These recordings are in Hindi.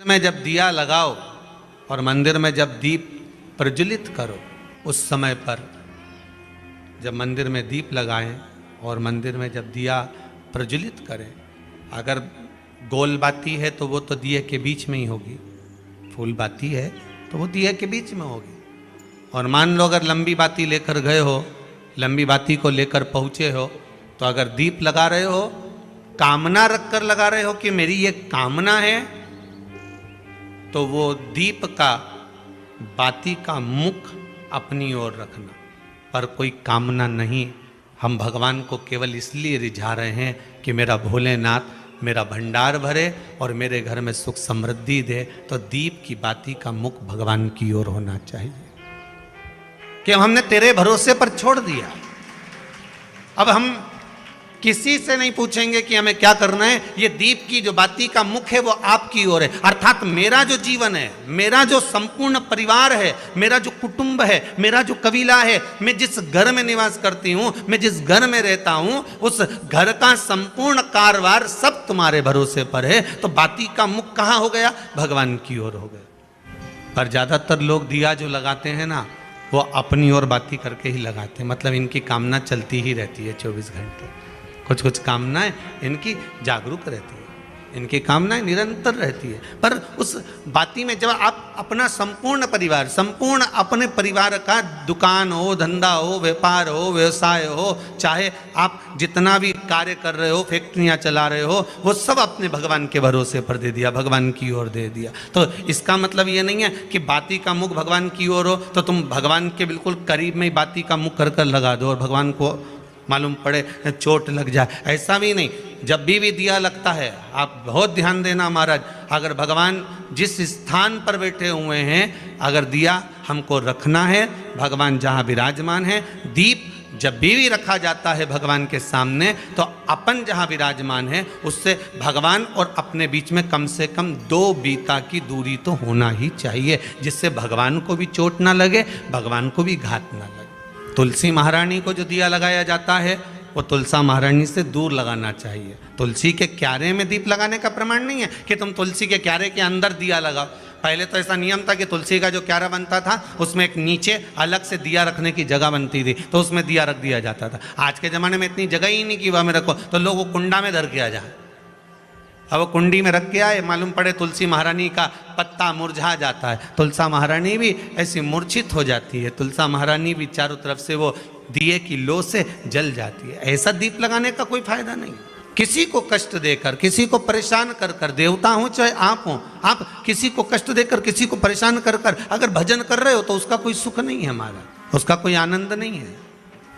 में जब दिया लगाओ और मंदिर में जब दीप प्रज्वलित करो, उस समय पर जब मंदिर में दीप लगाएं और मंदिर में जब दिया प्रज्वलित करें, अगर गोल बाती है तो वो तो दिए के बीच में ही होगी, फूल बाती है तो वो दिए के बीच में होगी। और मान लो अगर लंबी बाती लेकर गए हो, लंबी बाती को लेकर पहुँचे हो, तो अगर दीप लगा रहे हो, कामना रख कर लगा रहे हो कि मेरी ये कामना है, तो वो दीप का बाती का मुख अपनी ओर रखना, पर कोई कामना नहीं। हम भगवान को केवल इसलिए रिझा रहे हैं कि मेरा भोलेनाथ मेरा भंडार भरे और मेरे घर में सुख समृद्धि दे। तो दीप की बाती का मुख भगवान की ओर होना चाहिए कि हमने तेरे भरोसे पर छोड़ दिया। अब हम किसी से नहीं पूछेंगे कि हमें क्या करना है, ये दीप की जो बाती का मुख है वो आपकी ओर है। अर्थात मेरा जो जीवन है, मेरा जो संपूर्ण परिवार है, मेरा जो कुटुंब है, मेरा जो कबीला है, मैं जिस घर में निवास करती हूँ, मैं जिस घर में रहता हूँ, उस घर का संपूर्ण कारभार सब तुम्हारे भरोसे पर है। तो बाती का मुख कहाँ हो गया? भगवान की ओर हो गया। पर ज्यादातर लोग दिया जो लगाते हैं ना, वो अपनी ओर बाती करके ही लगाते हैं। मतलब इनकी कामना चलती ही रहती है 24 घंटे। कुछ कुछ कामनाएं इनकी जागरूक रहती है, इनकी कामनाएं निरंतर रहती है। पर उस बाती में जब आप अपना संपूर्ण परिवार, संपूर्ण अपने परिवार का दुकान हो, धंधा हो, व्यापार हो, व्यवसाय हो, चाहे आप जितना भी कार्य कर रहे हो, फैक्ट्रियां चला रहे हो, वो सब अपने भगवान के भरोसे पर दे दिया, भगवान की ओर दे दिया। तो इसका मतलब ये नहीं है कि बाती का मुख भगवान की ओर हो तो तुम भगवान के बिल्कुल करीब में ही बाती का मुख कर लगा दो और भगवान को मालूम पड़े चोट लग जाए, ऐसा भी नहीं। जब भी दिया लगता है, आप बहुत ध्यान देना महाराज, अगर भगवान जिस स्थान पर बैठे हुए हैं, अगर दिया हमको रखना है, भगवान जहाँ विराजमान है, दीप जब भी रखा जाता है भगवान के सामने, तो अपन जहाँ विराजमान है उससे भगवान और अपने बीच में कम से कम 2 बीता की दूरी तो होना ही चाहिए, जिससे भगवान को भी चोट ना लगे, भगवान को भी घात ना लगे। तुलसी महारानी को जो दिया लगाया जाता है वो तुलसा महारानी से दूर लगाना चाहिए। तुलसी के क्यारे में दीप लगाने का प्रमाण नहीं है कि तुम तुलसी के क्यारे के अंदर दिया लगाओ। पहले तो ऐसा नियम था कि तुलसी का जो क्यारा बनता था उसमें एक नीचे अलग से दिया रखने की जगह बनती थी, तो उसमें दिया रख दिया जाता था। आज के ज़माने में इतनी जगह ही नहीं कि वह में रखो, तो लोग वो कुंडा में धर के आ जाए। अब वो कुंडी में रख के आए, मालूम पड़े तुलसी महारानी का पत्ता मुरझा जाता है, तुलसा महारानी भी ऐसी मूर्छित हो जाती है, तुलसा महारानी भी चारों तरफ से वो दिए की लो से जल जाती है। ऐसा दीप लगाने का कोई फायदा नहीं। किसी को कष्ट देकर, किसी को परेशान कर कर, देवता हो चाहे आप हो, आप किसी को कष्ट देकर, किसी को परेशान कर कर अगर भजन कर रहे हो तो उसका कोई सुख नहीं है हमारा, उसका कोई आनंद नहीं है।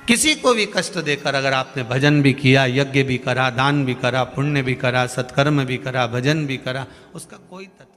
किसी को भी कष्ट देकर अगर आपने भजन भी किया, यज्ञ भी करा, दान भी करा, पुण्य भी करा, सत्कर्म भी करा, भजन भी करा, उसका कोई तत्व